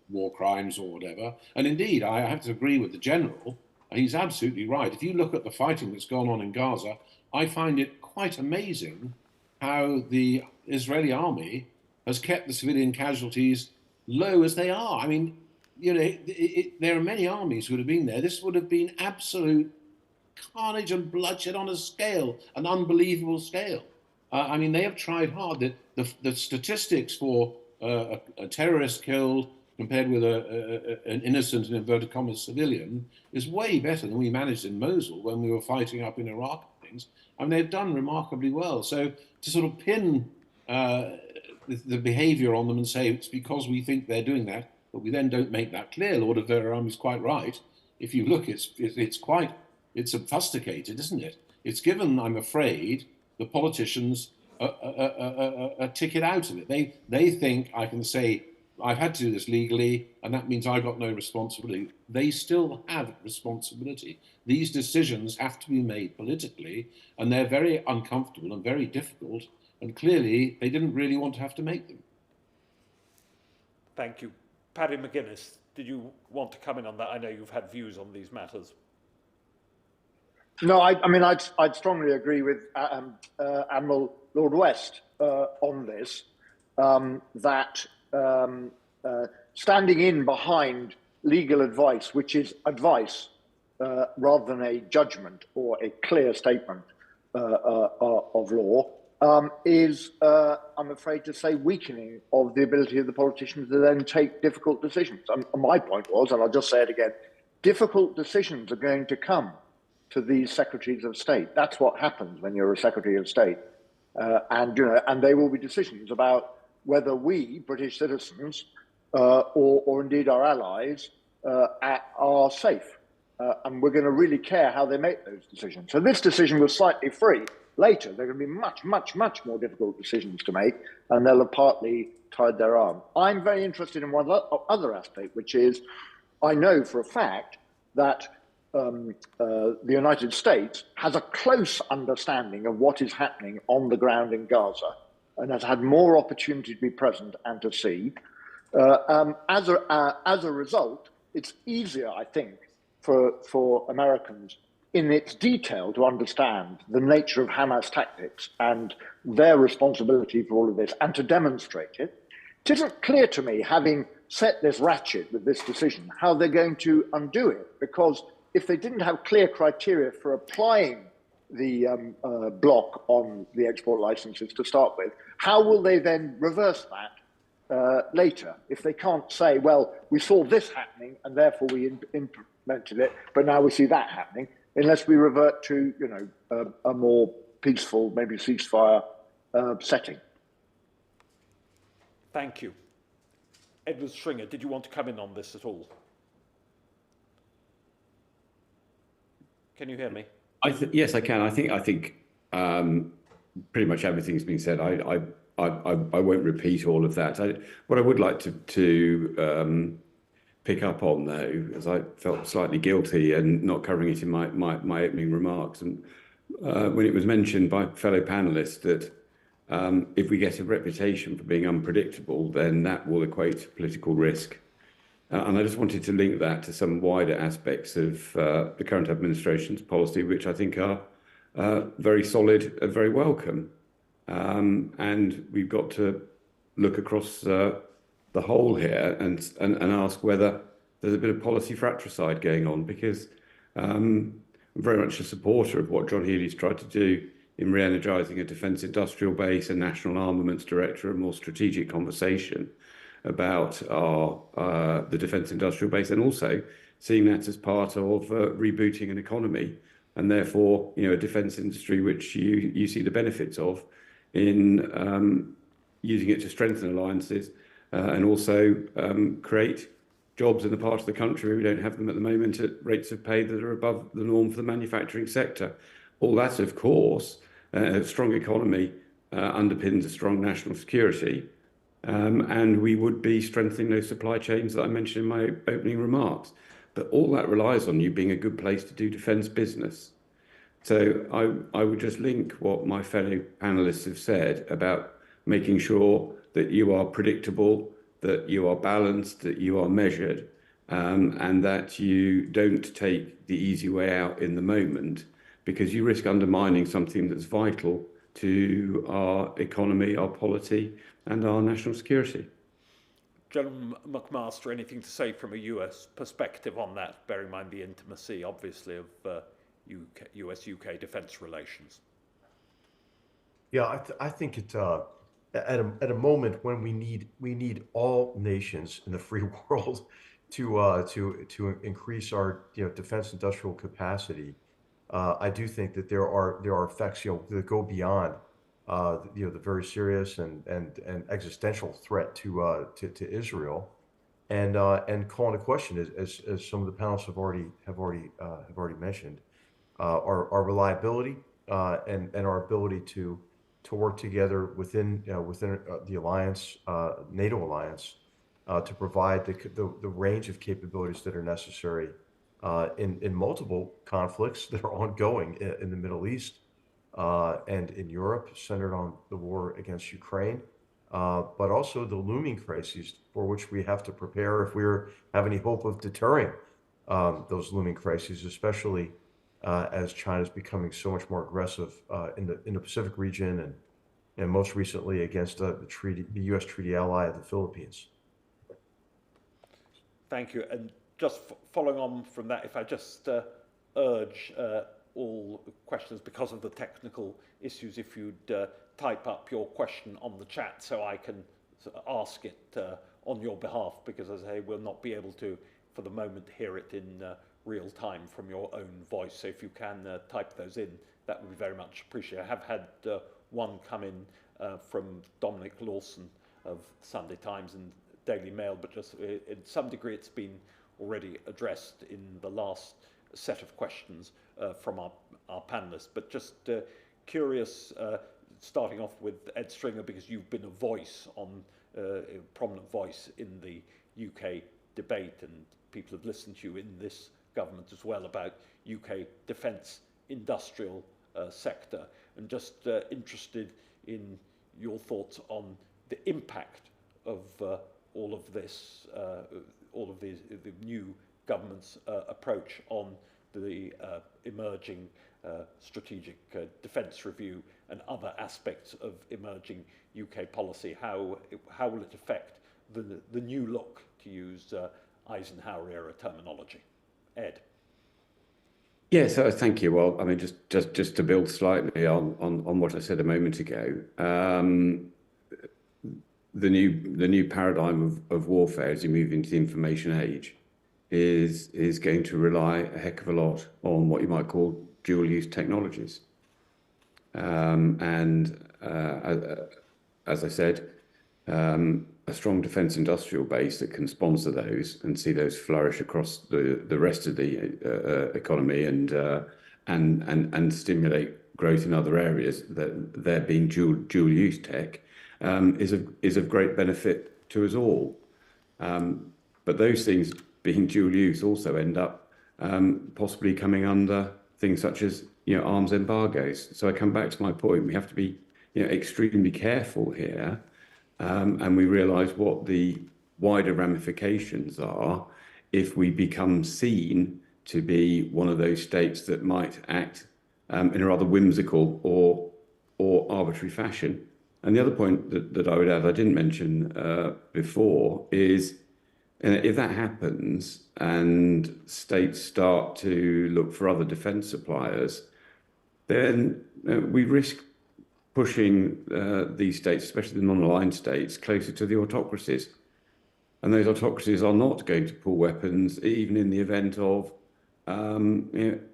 war crimes or whatever. And indeed, I have to agree with the General. He's absolutely right. If you look at the fighting that's gone on in Gaza, I find it quite amazing how the Israeli army has kept the civilian casualties low as they are. I mean, you know, there are many armies who would have been there. This would have been absolute carnage and bloodshed on a scale, an unbelievable scale. I mean, they have tried hard. The statistics for a terrorist killed compared with an innocent and inverted commas civilian is way better than we managed in Mosul when we were fighting up in Iraq and things. I mean, they've done remarkably well. So to sort of pin the behaviour on them and say it's because we think they're doing that, but we then don't make that clear. Lord of Verdirame is quite right. If you look, it's obfuscated, isn't it? It's given, I'm afraid, the politicians a ticket out of it. They think I can say I've had to do this legally, and that means I got no responsibility. They still have responsibility. These decisions have to be made politically, and they're very uncomfortable and very difficult. And clearly, they didn't really want to have to make them. Thank you. Paddy McGuinness, did you want to come in on that? I know you've had views on these matters. No, I mean, I'd strongly agree with Admiral Lord West on this, that standing in behind legal advice, which is advice rather than a judgment or a clear statement of law, is, I'm afraid to say, weakening of the ability of the politicians to then take difficult decisions. And my point was, and I'll just say it again, difficult decisions are going to come to these secretaries of state. That's what happens when you're a secretary of state. And they will be decisions about whether we, British citizens, or indeed our allies, are safe. And we're going to really care how they make those decisions. So this decision was slightly free. Later, there are going to be much, much, much more difficult decisions to make, and they'll have partly tied their arm. I'm very interested in one other aspect, which is I know for a fact that the United States has a close understanding of what is happening on the ground in Gaza and has had more opportunity to be present and to see. As a result, it's easier, I think, for Americans in its detail to understand the nature of Hamas tactics and their responsibility for all of this and to demonstrate it. It isn't clear to me, having set this ratchet with this decision, how they're going to undo it, because if they didn't have clear criteria for applying the block on the export licenses to start with, how will they then reverse that later? If they can't say, well, we saw this happening and therefore we implemented it, but now we see that happening, unless we revert to, a more peaceful, maybe ceasefire setting. Thank you. Edward Stringer, did you want to come in on this at all? Can you hear me? Yes, I can. I think pretty much everything's been said. I won't repeat all of that. What I would like to pick up on, though, as I felt slightly guilty and not covering it in my opening remarks, and when it was mentioned by fellow panelists that if we get a reputation for being unpredictable, then that will equate to political risk. And I just wanted to link that to some wider aspects of the current administration's policy, which I think are very solid and very welcome. And we've got to look across the whole here and ask whether there's a bit of policy fratricide going on, because I'm very much a supporter of what John Healey's tried to do in re-energising a defence industrial base, a national armaments director, a more strategic conversation about the defence industrial base, and also seeing that as part of rebooting an economy, and therefore, a defence industry which you see the benefits of in using it to strengthen alliances and also create jobs in the part of the country where we don't have them at the moment at rates of pay that are above the norm for the manufacturing sector. All that, of course, a strong economy underpins a strong national security, and we would be strengthening those supply chains that I mentioned in my opening remarks. But all that relies on you being a good place to do defence business. So I would just link what my fellow panelists have said about making sure that you are predictable, that you are balanced, that you are measured, and that you don't take the easy way out in the moment, because you risk undermining something that's vital to our economy, our polity, and our national security. General McMaster, anything to say from a US perspective on that, bearing in mind the intimacy, obviously, of US-UK defence relations? Yeah, I think it at a moment when we need all nations in the free world to increase our defense industrial capacity. I do think that there are effects that go beyond the very serious and existential threat to Israel, and calling into question, as some of the panelists have already mentioned, our reliability and our ability to work together within the alliance, NATO alliance, to provide the range of capabilities that are necessary in multiple conflicts that are ongoing in the Middle East and in Europe, centered on the war against Ukraine, but also the looming crises for which we have to prepare if we have any hope of deterring those looming crises, especially as China is becoming so much more aggressive in the Pacific region and most recently against the U.S. treaty ally of the Philippines. Thank you. And just following on from that, if I just urge all questions because of the technical issues. If you'd type up your question on the chat so I can ask it on your behalf, because as I say, we'll not be able to, for the moment, hear it in real time from your own voice. So if you can type those in, that would be very much appreciated. I have had one come in from Dominic Lawson of Sunday Times and Daily Mail, but just in some degree it's been already addressed in the last set of questions from our panellists. But just curious, starting off with Ed Stringer, because you've been a voice a prominent voice in the UK debate, and people have listened to you in this government as well about UK defence industrial sector, and just interested in your thoughts on the impact of all of this, the new government's approach on the emerging strategic defence review and other aspects of emerging UK policy. How will it affect the new look, to use Eisenhower era terminology? Ed. Yeah, so thank you. Well, I mean, just to build slightly on what I said a moment ago, the new paradigm of warfare as you move into the information age is going to rely a heck of a lot on what you might call dual-use technologies. As I said, a strong defence industrial base that can sponsor those and see those flourish across the rest of the economy and stimulate growth in other areas, that there being dual use tech, is of great benefit to us all. But those things being dual use also end up possibly coming under things such as arms embargoes. So I come back to my point: we have to be extremely careful here. And we realise what the wider ramifications are if we become seen to be one of those states that might act in a rather whimsical or arbitrary fashion. And the other point that I would add, I didn't mention before, is if that happens and states start to look for other defence suppliers, then we risk pushing these states, especially the non-aligned states, closer to the autocracies. And those autocracies are not going to pull weapons, even in the event of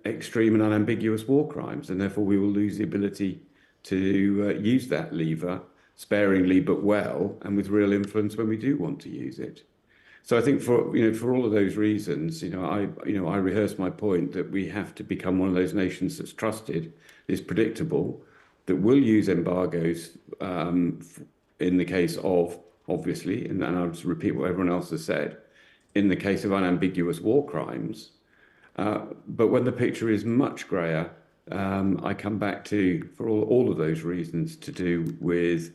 extreme and unambiguous war crimes. And therefore, we will lose the ability to use that lever sparingly but well, and with real influence when we do want to use it. So I think for all of those reasons, I rehearse my point that we have to become one of those nations that's trusted, is predictable, that will use embargoes in the case of, obviously, and I'll just repeat what everyone else has said, in the case of unambiguous war crimes. But when the picture is much greyer, I come back to, for all of those reasons, to do with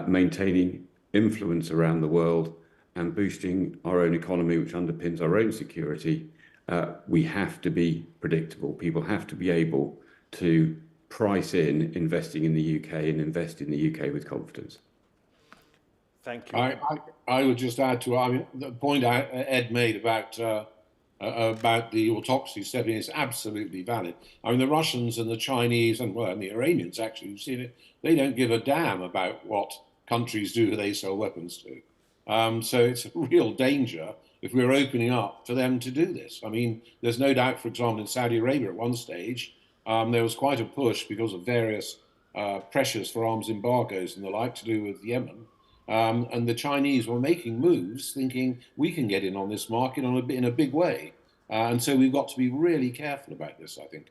maintaining influence around the world and boosting our own economy, which underpins our own security. We have to be predictable. People have to be able to price in investing in the UK and invest in the UK with confidence. Thank you. I would just add to the point Ed made about the autocracy stepping is absolutely valid. I mean, the Russians and the Chinese and the Iranians, actually, you've seen it, they don't give a damn about what countries do who they sell weapons to. So it's a real danger if we're opening up for them to do this. I mean, there's no doubt, for example, in Saudi Arabia at one stage, there was quite a push because of various pressures for arms embargoes and the like to do with Yemen. And the Chinese were making moves thinking we can get in on this market in a big way. And so we've got to be really careful about this, I think.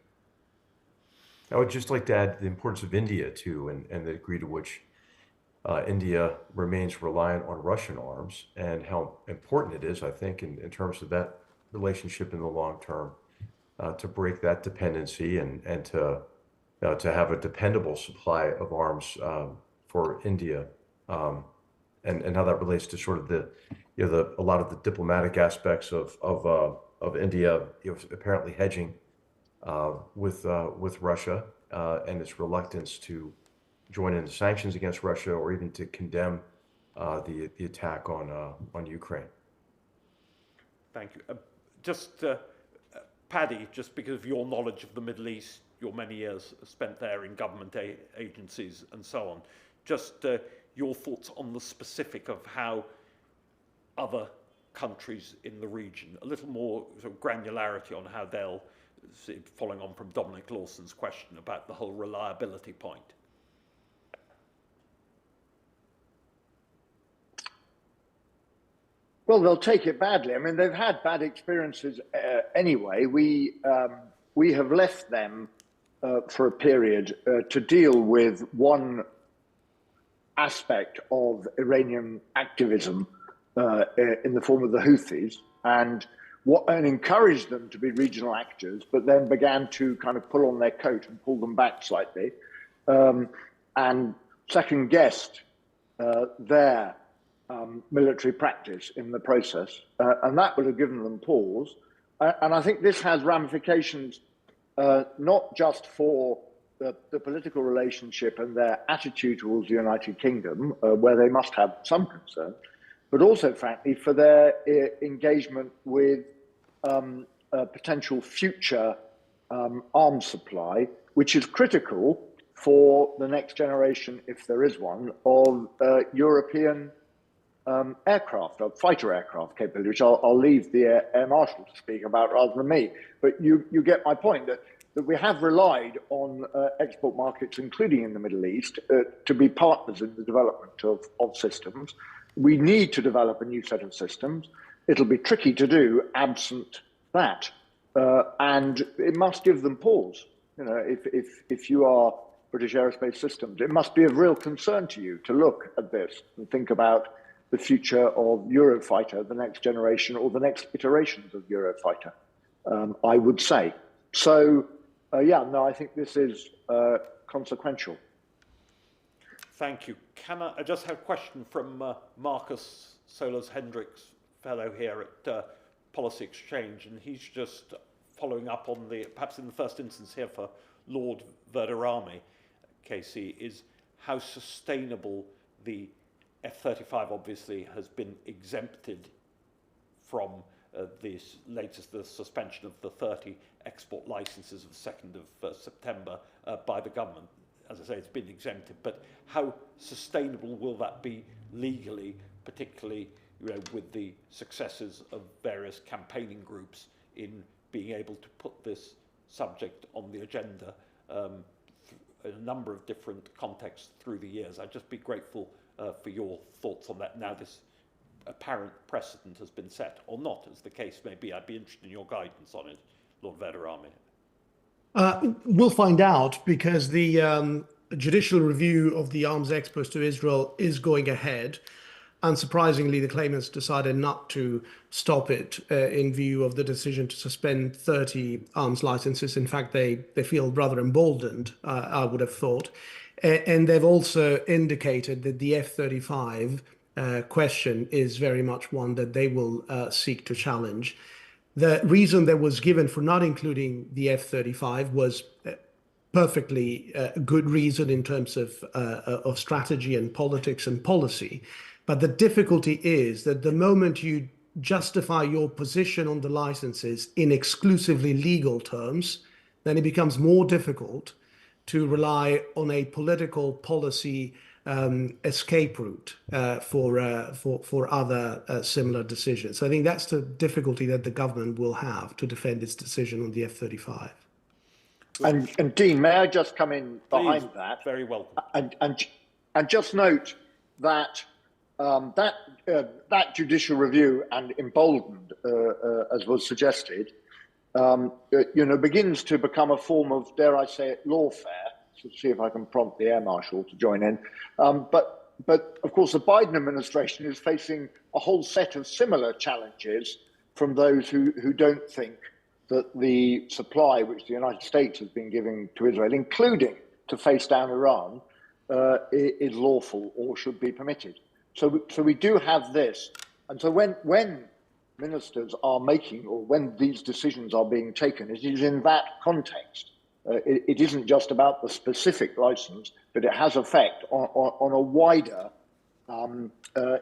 I would just like to add the importance of India, too, and the degree to which India remains reliant on Russian arms, and how important it is, I think, in terms of that relationship in the long term, to break that dependency and to have a dependable supply of arms for India, and how that relates to sort of a lot of the diplomatic aspects of India, apparently hedging with Russia and its reluctance to join in the sanctions against Russia or even to condemn the attack on Ukraine. Thank you. Just Paddy, just because of your knowledge of the Middle East, your many years spent there in government agencies and so on, just your thoughts on the specific of how other countries in the region, a little more sort of granularity on how they'll, following on from Dominic Lawson's question about the whole reliability point. Well, they'll take it badly. I mean, they've had bad experiences anyway. We have left them for a period to deal with one aspect of Iranian activism in the form of the Houthis, and encouraged them to be regional actors, but then began to kind of pull on their coat and pull them back slightly, and second-guessed their military practice in the process, and that would have given them pause. And I think this has ramifications not just for the political relationship and their attitude towards the United Kingdom, where they must have some concern, but also, frankly, for their engagement with a potential future arms supply, which is critical for the next generation, if there is one, of European aircraft, or fighter aircraft capability, which I'll leave the Air Marshal to speak about rather than me. But you get my point, that we have relied on export markets, including in the Middle East, to be partners in the development of systems. We need to develop a new set of systems. It'll be tricky to do absent that. And it must give them pause. You know, if you are British Aerospace Systems, it must be of real concern to you to look at this and think about the future of Eurofighter, the next generation, or the next iterations of Eurofighter, I would say. So, yeah, no, I think this is consequential. Thank you. I just have a question from Marcus Solers-Hendricks, fellow here at Policy Exchange, and he's just following up on perhaps in the first instance here for Lord Verdirame KC, is how sustainable the F-35 obviously has been exempted from the suspension of the 30 export licenses of 2nd of September by the government. As I say, it's been exempted, but how sustainable will that be legally, particularly with the successes of various campaigning groups in being able to put this subject on the agenda in a number of different contexts through the years? I'd just be grateful for your thoughts on that. Now this apparent precedent has been set, or not, as the case may be. I'd be interested in your guidance on it, Lord Verdirame. We'll find out, because the judicial review of the arms exports to Israel is going ahead. Unsurprisingly, the claimants decided not to stop it in view of the decision to suspend 30 arms licenses. In fact, they feel rather emboldened, I would have thought. And they've also indicated that the F-35 question is very much one that they will seek to challenge. The reason that was given for not including the F-35 was perfectly good reason in terms of strategy and politics and policy. But the difficulty is that the moment you justify your position on the licenses in exclusively legal terms, then it becomes more difficult to rely on a political policy escape route for other similar decisions. So I think that's the difficulty that the government will have to defend its decision on the F-35. And Dean, may I just come in behind that? Very welcome. And just note that that judicial review, and emboldened, as was suggested, begins to become a form of, dare I say it, lawfare. To see if I can prompt the Air Marshal to join in. But of course, the Biden administration is facing a whole set of similar challenges from those who don't think that the supply which the United States has been giving to Israel, including to face down Iran, is lawful or should be permitted. So we do have this. And so when ministers are making, or when these decisions are being taken, it is in that context. It isn't just about the specific license, but it has effect on a wider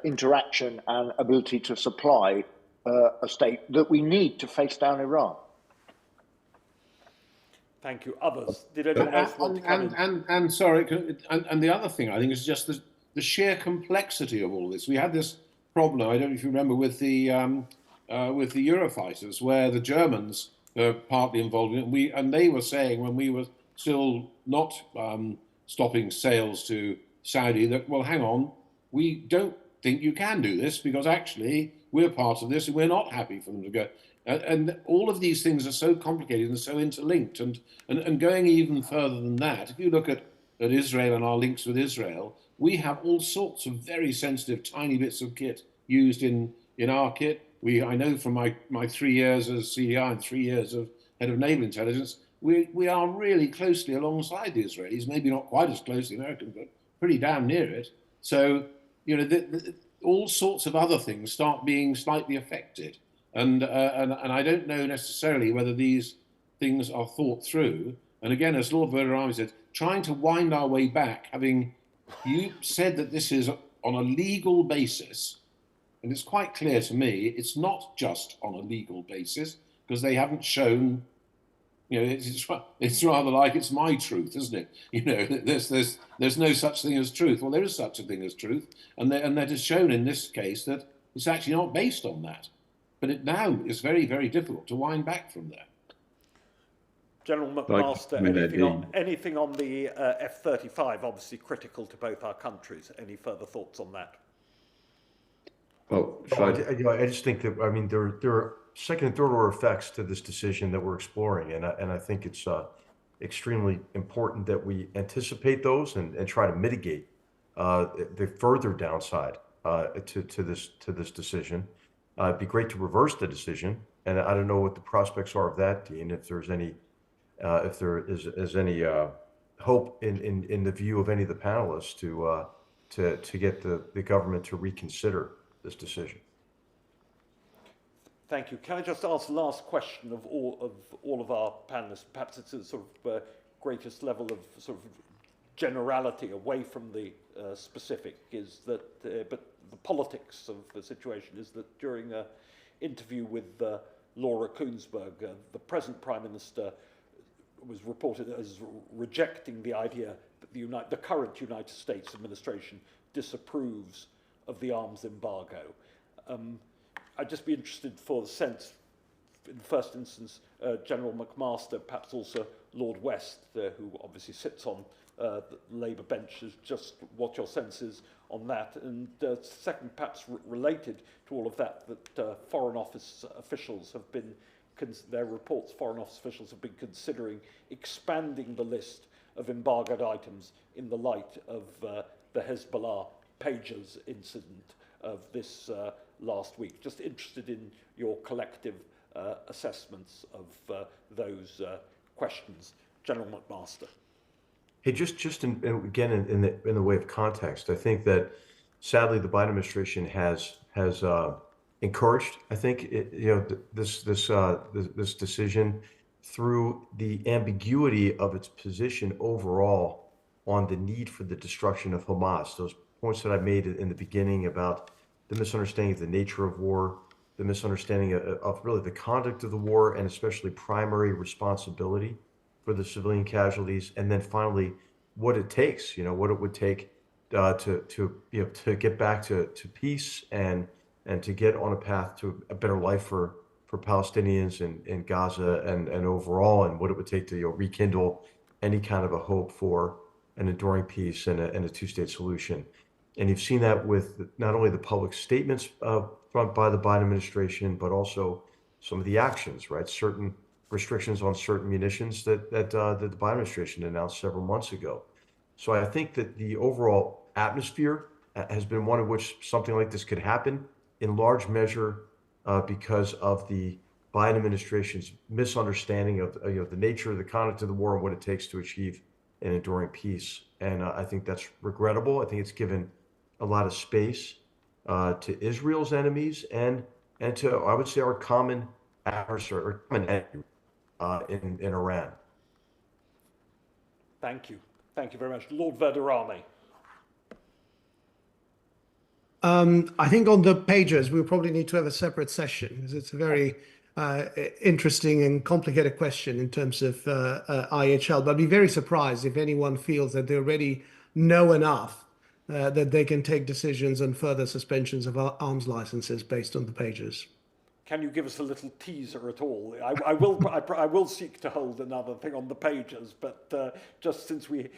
interaction and ability to supply a state that we need to face down Iran. Thank you. Others? Did anyone else want to come in? And sorry, and the other thing I think is just the sheer complexity of all this. We had this problem, I don't know if you remember, with the Eurofighters, where the Germans were partly involved in it. And they were saying, when we were still not stopping sales to Saudi, that, well, hang on, we don't think you can do this because actually we're part of this and we're not happy for them to go. And all of these things are so complicated and so interlinked. And going even further than that, if you look at Israel and our links with Israel, we have all sorts of very sensitive tiny bits of kit used in our kit. I know from my 3 years as CDI and 3 years of head of naval intelligence, we are really closely alongside the Israelis, maybe not quite as close as the Americans, but pretty damn near it. So, all sorts of other things start being slightly affected. And I don't know necessarily whether these things are thought through. And again, as Lord Verdirame said, trying to wind our way back, having you said that this is on a legal basis, and it's quite clear to me it's not just on a legal basis, because they haven't shown, it's rather like it's my truth, isn't it? There's no such thing as truth. Well, there is such a thing as truth, and that is shown in this case that it's actually not based on that. But it now is very, very difficult to wind back from there. General McMaster, anything on the F-35, obviously critical to both our countries. Any further thoughts on that? Well, I just think that, there are second and third order effects to this decision that we're exploring. And I think it's extremely important that we anticipate those and try to mitigate the further downside to this decision. It'd be great to reverse the decision, and I don't know what the prospects are of that, Dean. If there's any, if there is any hope in the view of any of the panelists to get the government to reconsider this decision. Thank you. Can I just ask the last question of all of our panelists? Perhaps it's a sort of greatest level of sort of generality away from the specific. Is that, but the politics of the situation is that during an interview with Laura Kuenssberg, the present Prime Minister was reported as rejecting the idea that the current United States administration disapproves of the arms embargo. I'd just be interested for the sense, in the first instance, General McMaster, perhaps also Lord West, who obviously sits on the Labour bench, is just what your sense is on that. And second, perhaps related to all of that, that Foreign Office officials have been, their reports, Foreign Office officials have been considering expanding the list of embargoed items in the light of the Hezbollah pagers incident of this last week. Just interested in your collective assessments of those questions. General McMaster. Hey, just again in the way of context, I think that sadly the Biden administration has encouraged, I think, this decision through the ambiguity of its position overall on the need for the destruction of Hamas. Those points that I made in the beginning about the misunderstanding of the nature of war, the misunderstanding of really the conduct of the war, and especially primary responsibility for the civilian casualties, and then finally what it takes, what it would take to get back to peace and to get on a path to a better life for Palestinians in Gaza and overall, and what it would take to rekindle any kind of a hope for an enduring peace and a two-state solution. And you've seen that with not only the public statements by the Biden administration, but also some of the actions, right? Certain restrictions on certain munitions that the Biden administration announced several months ago. So I think that the overall atmosphere has been one in which something like this could happen, in large measure because of the Biden administration's misunderstanding of the nature of the conduct of the war and what it takes to achieve an enduring peace. And I think that's regrettable. I think it's given a lot of space to Israel's enemies and to, I would say, our common adversary or common enemy in Iran. Thank you. Thank you very much. Lord Verdirame. I think on the pagers, we'll probably need to have a separate session because it's a very interesting and complicated question in terms of IHL, but I'd be very surprised if anyone feels that they already know enough that they can take decisions on further suspensions of arms licenses based on the pages. Can you give us a little teaser at all? I will seek to hold another thing on the pages, but just since we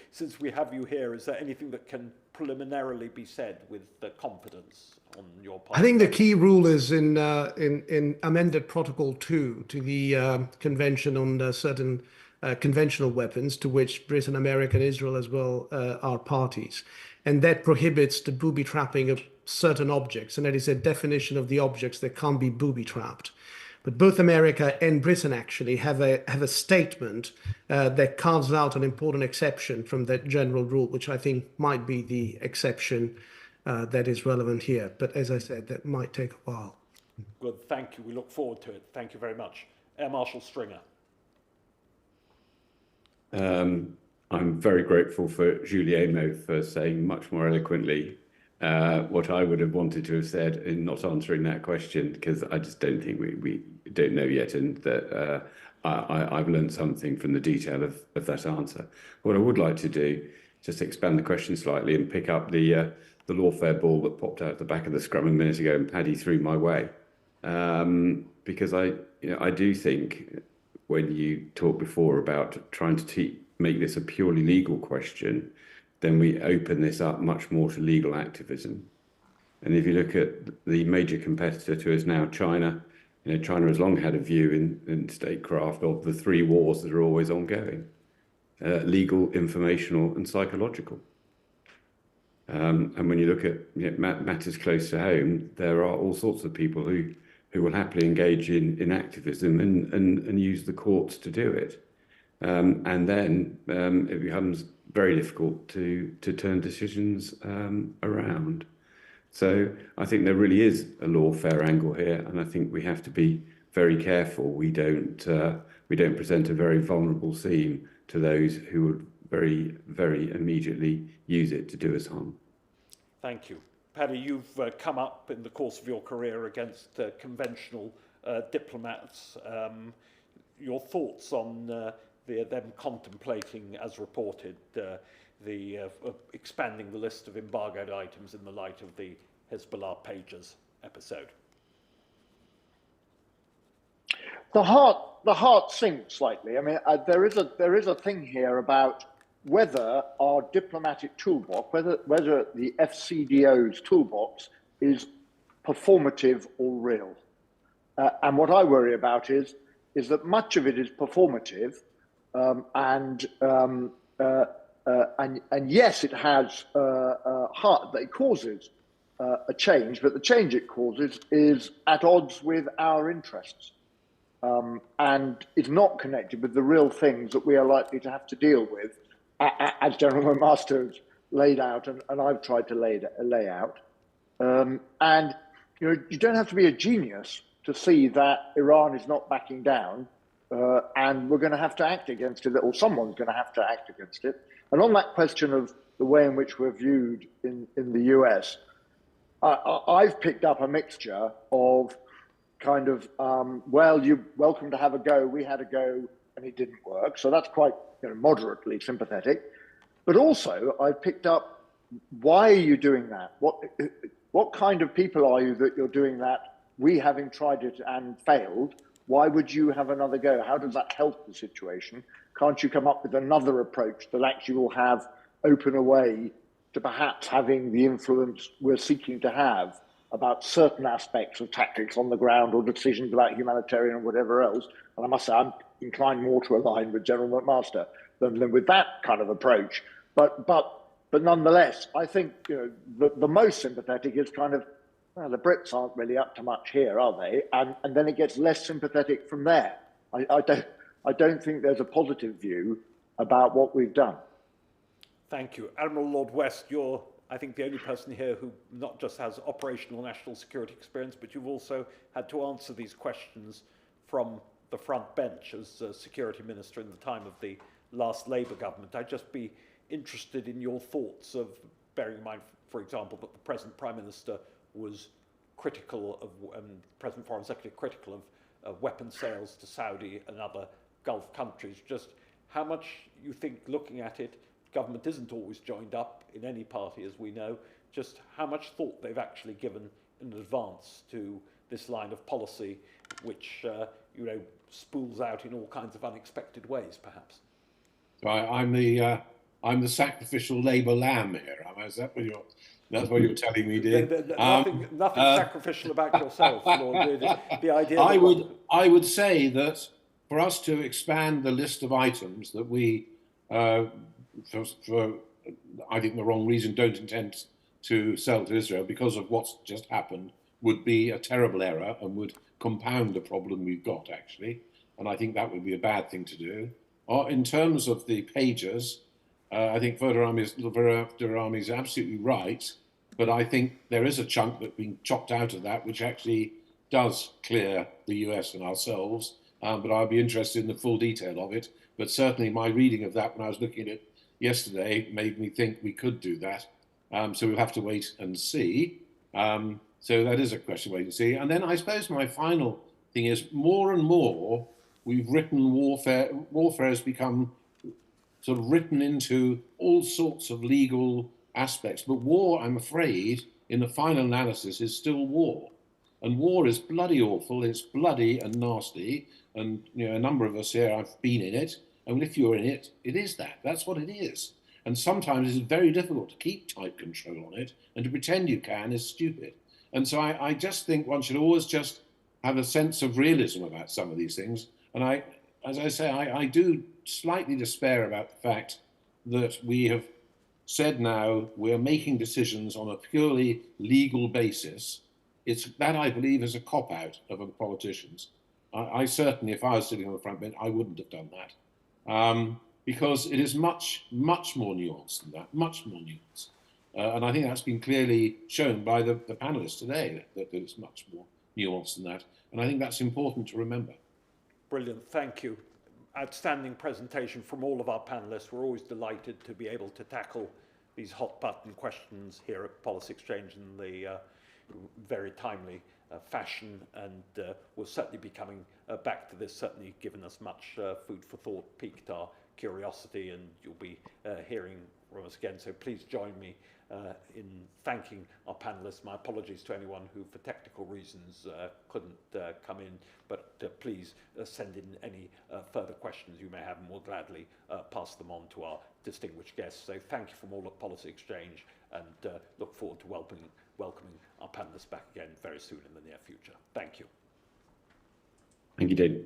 have you here, is there anything that can preliminarily be said with confidence on your part? I think the key rule is in amended Protocol 2 to the Convention on certain conventional weapons, to which Britain, America, and Israel as well are parties, and that prohibits the booby trapping of certain objects, and that is a definition of the objects that can't be booby trapped. But both America and Britain actually have a statement that carves out an important exception from that general rule, which I think might be the exception that is relevant here. But as I said, that might take a while. Good, thank you. We look forward to it. Thank you very much. Air Marshal Stringer. I'm very grateful for Julie Amo for saying much more eloquently what I would have wanted to have said in not answering that question, because I just don't think we don't know yet, and that I've learned something from the detail of that answer. What I would like to do, just expand the question slightly and pick up the lawfare ball that popped out the back of the scrum a minute ago and Paddy threw my way, because I do think when you talked before about trying to make this a purely legal question, then we open this up much more to legal activism. And if you look at the major competitor to us now, China, China has long had a view in statecraft of the three wars that are always ongoing: legal, informational, and psychological. And when you look at matters close to home, there are all sorts of people who will happily engage in activism and use the courts to do it. And then it becomes very difficult to turn decisions around. So I think there really is a lawfare angle here, and I think we have to be very careful we don't present a very vulnerable scene to those who would very, very immediately use it to do us harm. Thank you. Paddy, you've come up in the course of your career against conventional diplomats. Your thoughts on them contemplating, as reported, expanding the list of embargoed items in the light of the Hezbollah pages episode? The heart sinks slightly. I mean, there is a thing here about whether our diplomatic toolbox, whether the FCDO's toolbox is performative or real. And what I worry about is that much of it is performative, and yes, it has it causes a change, but the change it causes is at odds with our interests, and is not connected with the real things that we are likely to have to deal with, as General McMaster has laid out, and I've tried to lay out. And you don't have to be a genius to see that Iran is not backing down. And we're going to have to act against it, or someone's going to have to act against it. And on that question of the way in which we're viewed in the US, I've picked up a mixture of kind of, well, you're welcome to have a go. We had a go and it didn't work. So that's quite moderately sympathetic. But also I've picked up, why are you doing that? What kind of people are you that you're doing that? We, having tried it and failed, why would you have another go? How does that help the situation? Can't you come up with another approach that actually will have open a way to perhaps having the influence we're seeking to have about certain aspects of tactics on the ground or decisions about humanitarian or whatever else? And I must say, I'm inclined more to align with General McMaster than with that kind of approach. But nonetheless, I think the most sympathetic is kind of, well, the Brits aren't really up to much here, are they? And then it gets less sympathetic from there. I don't think there's a positive view about what we've done. Thank you. Admiral Lord West, you're, I think, the only person here who not just has operational national security experience, but you've also had to answer these questions from the front bench as security minister in the time of the last Labour government. I'd just be interested in your thoughts of, bearing in mind, for example, that the present Prime Minister was critical of, and President Foreign Secretary critical weapon sales to Saudi and other Gulf countries. Just how much you think, looking at it, government isn't always joined up in any party, as we know, just how much thought they've actually given in advance to this line of policy, which you know, spools out in all kinds of unexpected ways, perhaps. So I'm the sacrificial Labour lamb here. Is that what that's what you're telling me, Dean? Nothing sacrificial about yourself, Lord. Really. The idea. I would say that for us to expand the list of items that we, for I think the wrong reason, don't intend to sell to Israel because of what's just happened, would be a terrible error and would compound the problem we've got, actually. And I think that would be a bad thing to do. In terms of the pages, I think Verdirame is absolutely right, but I think there is a chunk that's been chopped out of that, which actually does clear the US and ourselves, but I'll be interested in the full detail of it. But certainly my reading of that when I was looking at it yesterday made me think we could do that. So we'll have to wait and see. So that is a question wait and see. And then I suppose my final thing is more and more we've written warfare. Warfare has become sort of written into all sorts of legal aspects. But war, I'm afraid, in the final analysis, is still war. And war is bloody awful. It's bloody and nasty. And you know, a number of us here have been in it. And if you're in it, it is that. That's what it is. And sometimes it's very difficult to keep tight control on it. And to pretend you can is stupid. And so I just think one should always just have a sense of realism about some of these things. And as I say, I do slightly despair about the fact that we have said now we're making decisions on a purely legal basis. It's that, I believe, is a cop-out of the politicians. I certainly, if I was sitting on the front bench, I wouldn't have done that. Because it is much, much more nuanced than that, much more nuanced. And I think that's been clearly shown by the panelists today, that it's much more nuanced than that. And I think that's important to remember. Brilliant, thank you. Outstanding presentation from all of our panelists. We're always delighted to be able to tackle these hot button questions here at Policy Exchange in the very timely fashion, and we'll certainly be coming back to this, certainly given us much food for thought, piqued our curiosity, and you'll be hearing from us again. So please join me in thanking our panelists. My apologies to anyone who, for technical reasons, couldn't come in, but please send in any further questions you may have, and we'll gladly pass them on to our distinguished guests. So thank you from all at Policy Exchange, and look forward to welcoming our panelists back again very soon in the near future. Thank you. Thank you, Dean.